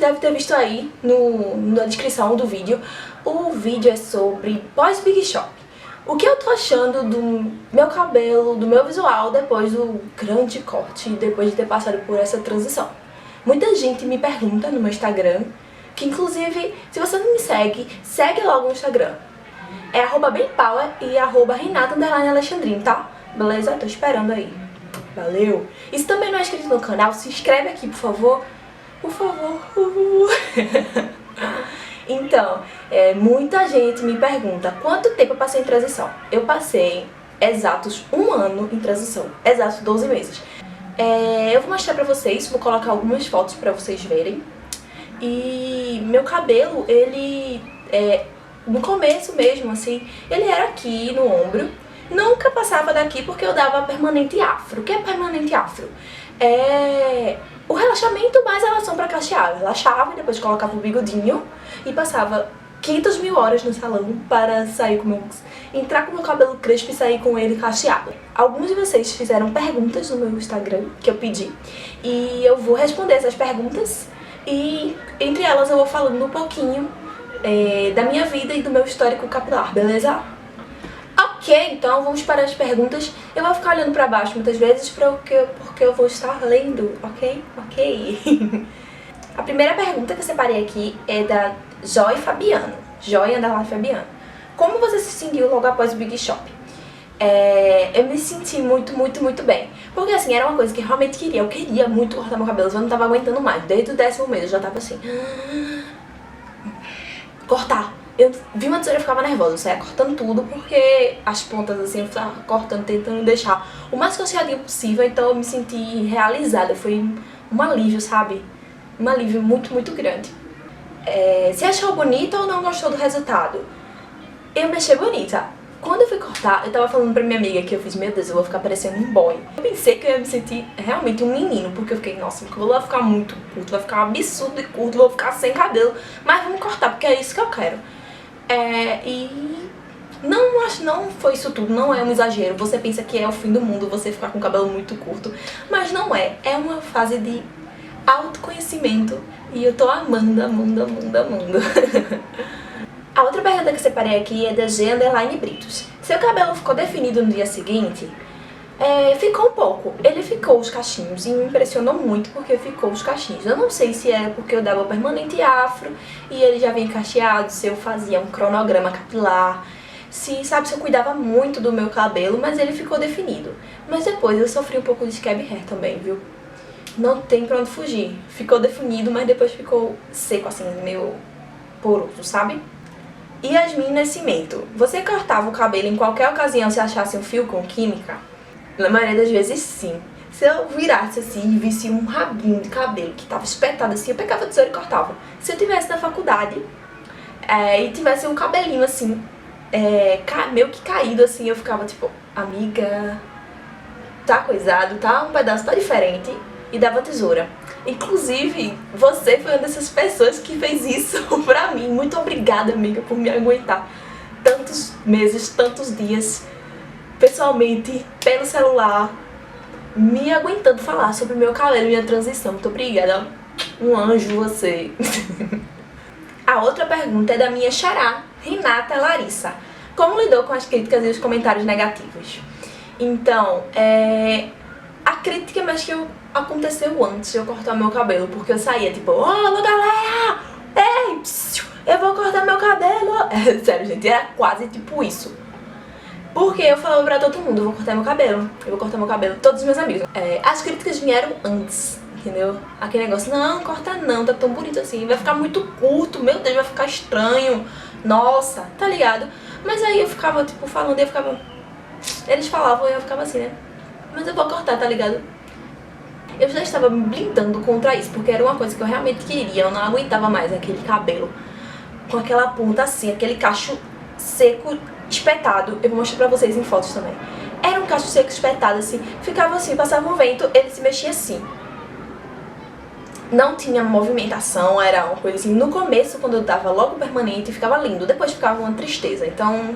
deve ter visto aí na descrição do vídeo. O vídeo é sobre pós-Big Shop. O que eu tô achando do meu cabelo, do meu visual depois do grande corte, depois de ter passado por essa transição. Muita gente me pergunta no meu Instagram, que inclusive, se você não me segue, segue logo no Instagram. É @bempower e @renata_alexandrine, tá? Beleza? Tô esperando aí. Valeu! E se também não é inscrito no canal, se inscreve aqui, por favor. Por favor. Então, muita gente me pergunta quanto tempo eu passei em transição. Eu passei exatos 1 ano em transição, exatos 12 meses. Eu vou mostrar pra vocês, vou colocar algumas fotos pra vocês verem. E meu cabelo, ele, no começo mesmo, assim, ele era aqui no ombro. Nunca passava daqui porque eu dava permanente afro. O que é permanente afro? O relaxamento mais relação pra cachear. Eu relaxava e depois colocava o bigodinho e passava 500 mil horas no salão para sair entrar com o meu cabelo crespo e sair com ele cacheado. Alguns de vocês fizeram perguntas no meu Instagram que eu pedi e eu vou responder essas perguntas e entre elas eu vou falando um pouquinho da minha vida e do meu histórico capilar, beleza? Ok, então vamos para as perguntas. Eu vou ficar olhando pra baixo muitas vezes porque eu vou estar lendo, ok? Ok. A primeira pergunta que eu separei aqui é da Joy Fabiano. Fabiano. Como você se sentiu logo após o Big Shop? Eu me senti muito bem. Porque assim, era uma coisa que eu realmente queria. Eu queria muito cortar meu cabelo, eu não tava aguentando mais. Desde o 10º mês eu já tava assim... cortar. Eu vi uma tesoura e ficava nervosa, eu saía cortando tudo porque as pontas assim, eu ficava cortando, tentando deixar o mais cacheadinho possível, então eu me senti realizada, foi um alívio, sabe? Um alívio muito grande. Você achou bonita ou não gostou do resultado? Eu me achei bonita. Quando eu fui cortar, eu tava falando pra minha amiga que eu fiz, meu Deus, eu vou ficar parecendo um boy. Eu pensei que eu ia me sentir realmente um menino, porque eu fiquei, nossa, meu cabelo vai ficar muito curto, vai ficar um absurdo de curto, vou ficar sem cabelo, mas vamos cortar, porque é isso que eu quero. E não foi isso tudo, não é um exagero. Você pensa que é o fim do mundo você ficar com o cabelo muito curto, mas não é. É uma fase de autoconhecimento e eu tô amando. A outra pergunta que eu separei aqui é da G_Britos. Seu cabelo ficou definido no dia seguinte? Ficou um pouco. Ele ficou os cachinhos e me impressionou muito porque ficou os cachinhos. Eu não sei se é porque eu dava permanente afro e ele já vinha cacheado, se eu fazia um cronograma capilar, se eu cuidava muito do meu cabelo, mas ele ficou definido. Mas depois eu sofri um pouco de scab hair também, viu? Não tem pra onde fugir. Ficou definido, mas depois ficou seco assim, meio poroso, sabe? Yasmin Nascimento. Você cortava o cabelo em qualquer ocasião se achasse um fio com química? Na maioria das vezes, sim. Se eu virasse assim e visse um rabinho de cabelo que tava espetado assim, eu pegava a tesoura e cortava. Se eu tivesse na faculdade e tivesse um cabelinho assim, meio que caído assim, eu ficava tipo, amiga, tá coisado, tá? Um pedaço tá diferente. E dava tesoura. Inclusive, você foi uma dessas pessoas que fez isso pra mim. Muito obrigada, amiga, por me aguentar tantos meses, tantos dias, pessoalmente, pelo celular, me aguentando falar sobre o meu cabelo e minha transição. Muito obrigada. Um anjo você. A outra pergunta é da minha xará, Renata Larissa. Como lidou com as críticas e os comentários negativos? Então, a crítica mais que aconteceu antes de eu cortar meu cabelo, porque eu saía tipo, alô galera, ei, eu vou cortar meu cabelo. Sério, gente, era quase tipo isso. Porque eu falava pra todo mundo, eu vou cortar meu cabelo, todos os meus amigos. As críticas vieram antes, entendeu? Aquele negócio, não, corta não, tá tão bonito assim, vai ficar muito curto, meu Deus, vai ficar estranho, nossa, tá ligado? Mas aí eu ficava, tipo, falando e eu ficava... Eles falavam e eu ficava assim, né? Mas eu vou cortar, tá ligado? Eu já estava me blindando contra isso, porque era uma coisa que eu realmente queria, eu não aguentava mais aquele cabelo com aquela ponta assim, aquele cacho seco, espetado. Eu vou mostrar pra vocês em fotos também. Era um cacho seco, espetado assim, ficava assim, passava um vento, ele se mexia assim. Não tinha movimentação, era uma coisa assim. No começo, quando eu dava logo permanente, ficava lindo, depois ficava uma tristeza, então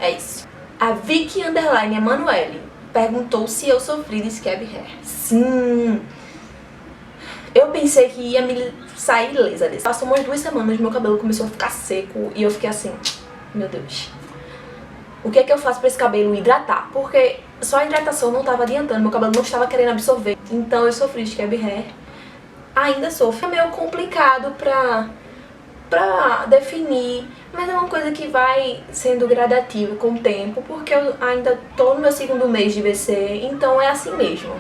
é isso. A Vicky Emanuele perguntou se eu sofri de scab hair. Sim! Eu pensei que ia me saí ilesa desse. Passou umas 2 semanas, meu cabelo começou a ficar seco e eu fiquei assim, meu Deus, o que é que eu faço pra esse cabelo hidratar? Porque só a hidratação não tava adiantando, meu cabelo não estava querendo absorver. Então eu sofri de scab hair, ainda sofro. É meio complicado pra definir, mas é uma coisa que vai sendo gradativa com o tempo, porque eu ainda tô no meu 2º mês de BC, então é assim mesmo.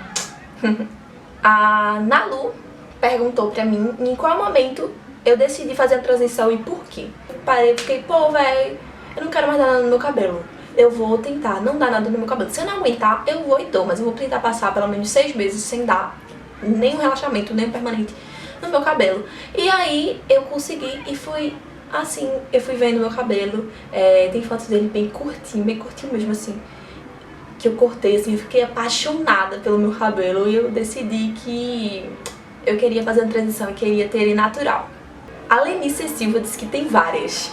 A Nalu perguntou pra mim em qual momento eu decidi fazer a transição e por quê. Parei e fiquei, pô, velho, eu não quero mais dar nada no meu cabelo. Eu vou tentar não dar nada no meu cabelo. Se eu não aguentar, eu vou e dou, mas eu vou tentar passar pelo menos 6 meses sem dar nem um relaxamento, nem um permanente no meu cabelo. E aí eu consegui e foi assim, eu fui vendo meu cabelo, tem fotos dele bem curtinho mesmo assim, que eu cortei assim, eu fiquei apaixonada pelo meu cabelo e eu decidi que eu queria fazer uma transição e queria ter ele natural. A Lenice Silva disse que tem várias.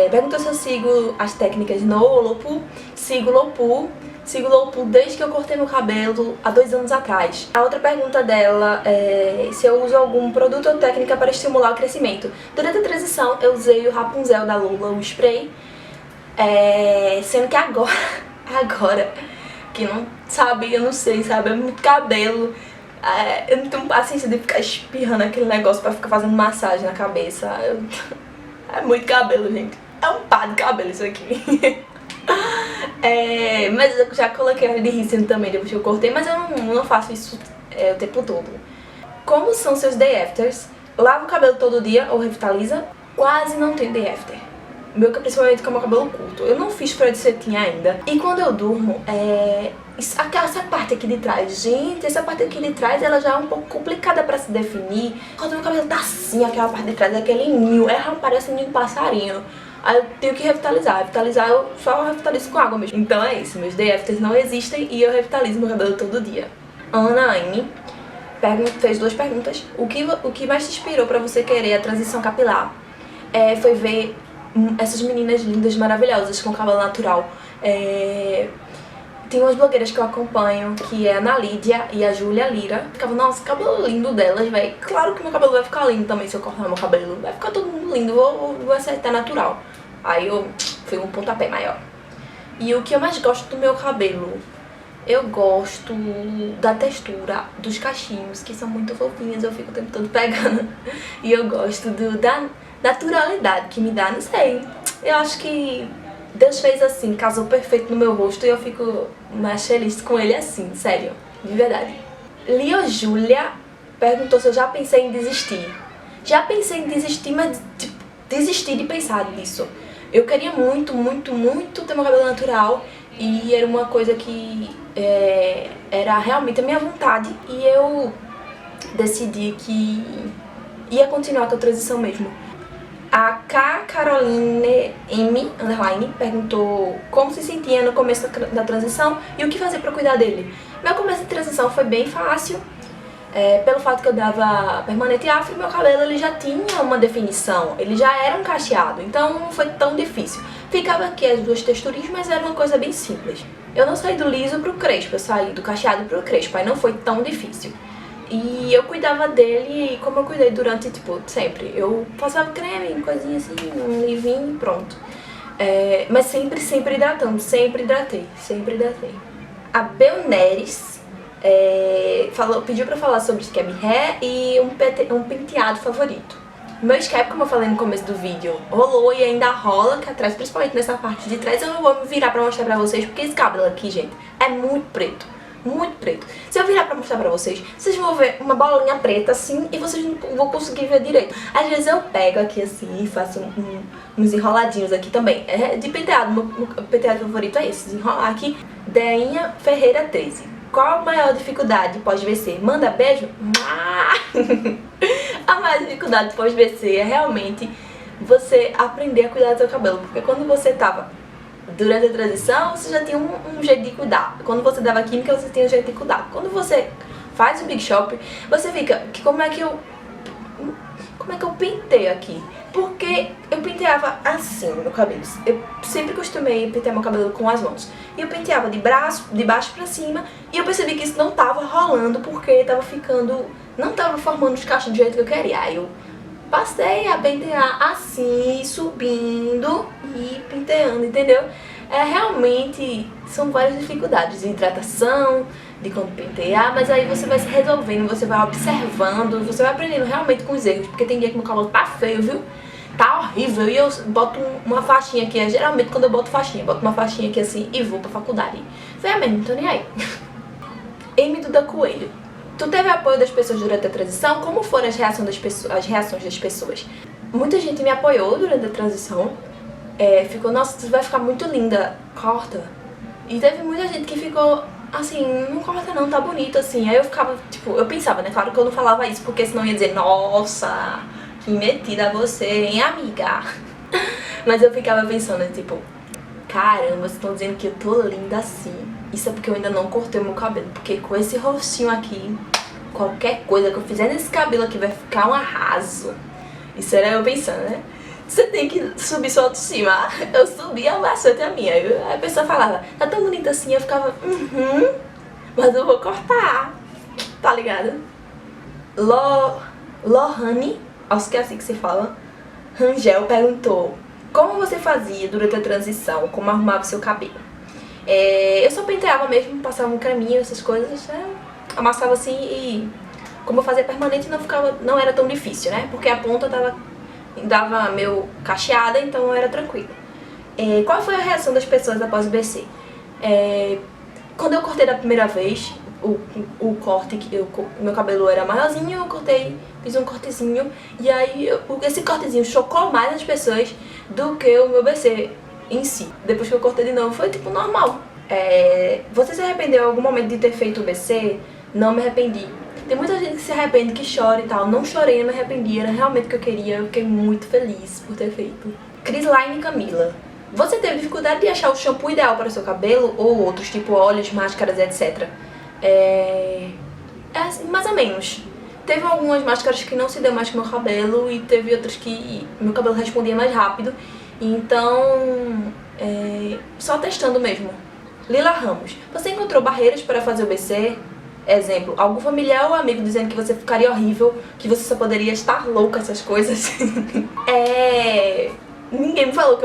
Perguntou se eu sigo as técnicas no Lopu. Sigo Lopu desde que eu cortei meu cabelo há 2 anos atrás. A outra pergunta dela é se eu uso algum produto ou técnica para estimular o crescimento. Durante a transição eu usei o Rapunzel da Lula, o spray, sendo que agora, que não sabe, eu não sei, sabe, é muito cabelo. Eu não tenho paciência de ficar espirrando aquele negócio pra ficar fazendo massagem na cabeça. É muito cabelo, gente. É um pá de cabelo isso aqui. Mas eu já coloquei óleo de rícino também depois que eu cortei, mas eu não faço isso o tempo todo. Como são seus day afters? Lava o cabelo todo dia ou revitaliza? Quase não tem day after. Principalmente com o meu cabelo curto. Eu não fiz spray de cetim ainda. E quando eu durmo, essa parte aqui de trás, gente, essa parte aqui de trás, ela já é um pouco complicada pra se definir. Quando meu cabelo tá assim, aquela parte de trás, aquele ninho, parece um ninho de passarinho. Aí eu tenho que revitalizar. Eu só revitalizo com água mesmo. Então é isso, meus day afters não existem e eu revitalizo meu cabelo todo dia. Ana Aine fez 2 perguntas. O que mais te inspirou pra você querer a transição capilar? Foi ver essas meninas lindas, maravilhosas, com cabelo natural. Tem umas blogueiras que eu acompanho, que é a Ana Lídia e a Júlia Lira. Ficava, nossa, cabelo lindo delas, velho. Claro que meu cabelo vai ficar lindo também se eu cortar meu cabelo. Vai ficar todo mundo lindo, vou acertar natural. Aí eu fui um pontapé maior. E o que eu mais gosto do meu cabelo? Eu gosto da textura dos cachinhos, que são muito fofinhos, eu fico o tempo todo pegando. E eu gosto da naturalidade que me dá, não sei. Eu acho que Deus fez assim, casou perfeito no meu rosto e eu fico mais feliz com ele assim, sério, de verdade. Lio Júlia perguntou se eu já pensei em desistir. Já pensei em desistir, mas tipo, desisti de pensar nisso. Eu queria muito ter meu cabelo natural e era uma coisa que era realmente a minha vontade e eu decidi que ia continuar com a transição mesmo. A K. Caroline M. _ perguntou como se sentia no começo da transição e o que fazer pra cuidar dele. Meu começo de transição foi bem fácil, pelo fato que eu dava permanente afro, meu cabelo ele já tinha uma definição, ele já era um cacheado, então não foi tão difícil. Ficava aqui as 2 texturinhas, mas era uma coisa bem simples. Eu não saí do liso pro crespo, eu saí do cacheado pro crespo, aí não foi tão difícil. E eu cuidava dele como eu cuidei durante, tipo, sempre. Eu passava creme, coisinha assim, um livinho e pronto. Mas sempre hidratando, sempre hidratei. A Belneres pediu pra falar sobre scab hair e um penteado favorito. O meu scab, como eu falei no começo do vídeo, rolou e ainda rola aqui atrás, principalmente nessa parte de trás. Eu não vou me virar pra mostrar pra vocês, porque esse cabelo aqui, gente, é muito preto. Muito preto. Se eu virar pra mostrar pra vocês, vocês vão ver uma bolinha preta assim e vocês não vão conseguir ver direito. Às vezes eu pego aqui assim e faço uns enroladinhos aqui também. De penteado, meu penteado favorito é esse, desenrolar aqui. Deinha Ferreira 13. Qual a maior dificuldade pós-VC? Manda beijo? A maior dificuldade pós-VC é realmente você aprender a cuidar do seu cabelo. Porque quando você tava durante a transição, você já tinha um jeito de cuidar. Quando você dava química, você tinha um jeito de cuidar. Quando você faz o Big Shop, você fica, como é que eu penteio aqui? porque eu penteava assim meu cabelo. Eu sempre costumei pentear meu cabelo com as mãos. E eu penteava de baixo pra cima, e eu percebi que isso não tava rolando, porque tava ficando, não tava formando os cachos do jeito que eu queria. Aí eu passei a pentear assim, subindo e penteando, entendeu? Realmente são várias dificuldades de hidratação, de como pentear, mas aí você vai se resolvendo, você vai observando, você vai aprendendo realmente com os erros, porque tem dia que meu cabelo tá feio, viu? Tá horrível, e eu boto uma faixinha aqui, geralmente quando eu boto faixinha, boto uma faixinha aqui assim e vou pra faculdade. Feia mesmo, não tô nem aí. Amy Duda Coelho. Tu teve apoio das pessoas durante a transição? Como foram as reações das pessoas? Muita gente me apoiou durante a transição. Ficou, nossa, tu vai ficar muito linda, corta. E teve muita gente que ficou assim, não corta não, tá bonito assim. Aí eu ficava, tipo, eu pensava, né, claro que eu não falava isso, porque senão ia dizer, nossa, que metida você, hein, amiga. Mas eu ficava pensando, tipo, caramba, vocês estão dizendo que eu tô linda assim. Isso é porque eu ainda não cortei o meu cabelo, porque com esse rostinho aqui, qualquer coisa que eu fizer nesse cabelo aqui vai ficar um arraso. Isso era eu pensando, né? Você tem que subir sua autoestima. Eu subia bastante a minha. A pessoa falava, tá tão bonita assim, eu ficava, mas eu vou cortar, tá ligado? Lohane, acho que é assim que se fala, Rangel perguntou, como você fazia durante a transição, como arrumava o seu cabelo? Eu só penteava mesmo, passava um creminho, essas coisas, né? Amassava assim e como eu fazia permanente não era tão difícil, né? Porque a ponta dava meio cacheada, então era tranquilo. Qual foi a reação das pessoas após o BC? Quando eu cortei da primeira vez, o corte, meu cabelo era maiorzinho, eu cortei, fiz um cortezinho, e aí esse cortezinho chocou mais as pessoas do que o meu BC em si. Depois que eu cortei de novo, foi tipo normal. Você se arrependeu em algum momento de ter feito o BC? Não me arrependi. Tem muita gente que se arrepende, que chora e tal. Não chorei, não me arrependi, era realmente o que eu queria. Eu fiquei muito feliz por ter feito. Crislaine Camila. Você teve dificuldade de achar o shampoo ideal para o seu cabelo? Ou outros, tipo óleos, máscaras, etc? Mais ou menos. Teve algumas máscaras que não se deu mais com o meu cabelo, e teve outras que meu cabelo respondia mais rápido. Então, só testando mesmo. Lila Ramos. Você encontrou barreiras para fazer o BC? Exemplo, algum familiar ou amigo dizendo que você ficaria horrível, que você só poderia estar louca, essas coisas. Ninguém me falou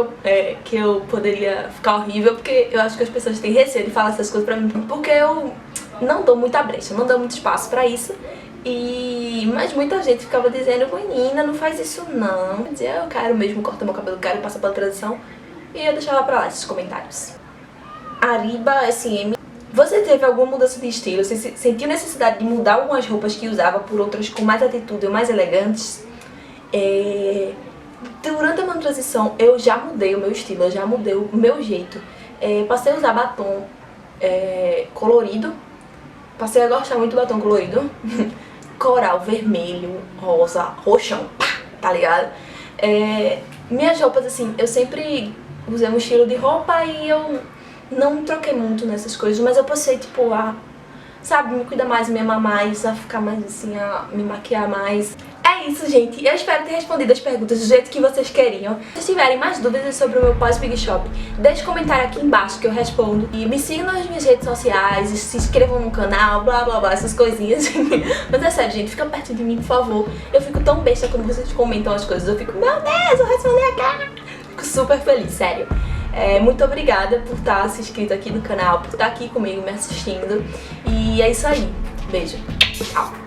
que eu poderia ficar horrível, porque eu acho que as pessoas têm receio de falar essas coisas pra mim, porque eu não dou muita brecha, não dou muito espaço pra isso. Mas muita gente ficava dizendo, menina, não faz isso não. Eu dizia, eu quero mesmo cortar meu cabelo, quero passar pela transição. E eu deixava pra lá esses comentários. Ariba SM. Você teve alguma mudança de estilo? Você sentiu necessidade de mudar algumas roupas que usava por outras com mais atitude ou mais elegantes? Durante a minha transição, eu já mudei o meu estilo, eu já mudei o meu jeito. Passei a usar batom colorido. Passei a gostar muito do batom colorido. Coral, vermelho, rosa, roxão, tá ligado? Minhas roupas, assim, eu sempre usei um estilo de roupa e eu não troquei muito nessas coisas, mas eu passei, tipo, sabe, me cuidar mais, me amar mais, a ficar mais assim, a me maquiar mais. É isso, gente. Eu espero ter respondido as perguntas do jeito que vocês queriam. Se vocês tiverem mais dúvidas sobre o meu pós-Big Shop, deixe um comentário aqui embaixo que eu respondo. E me sigam nas minhas redes sociais, e se inscrevam no canal, blá blá blá, essas coisinhas. Mas é sério, gente, fica perto de mim, por favor. Eu fico tão besta quando vocês comentam as coisas. Eu fico, meu Deus, eu respondi a cara. Fico super feliz, sério. Muito obrigada por estar se inscrito aqui no canal, por estar aqui comigo, me assistindo. E é isso aí. Beijo. Tchau.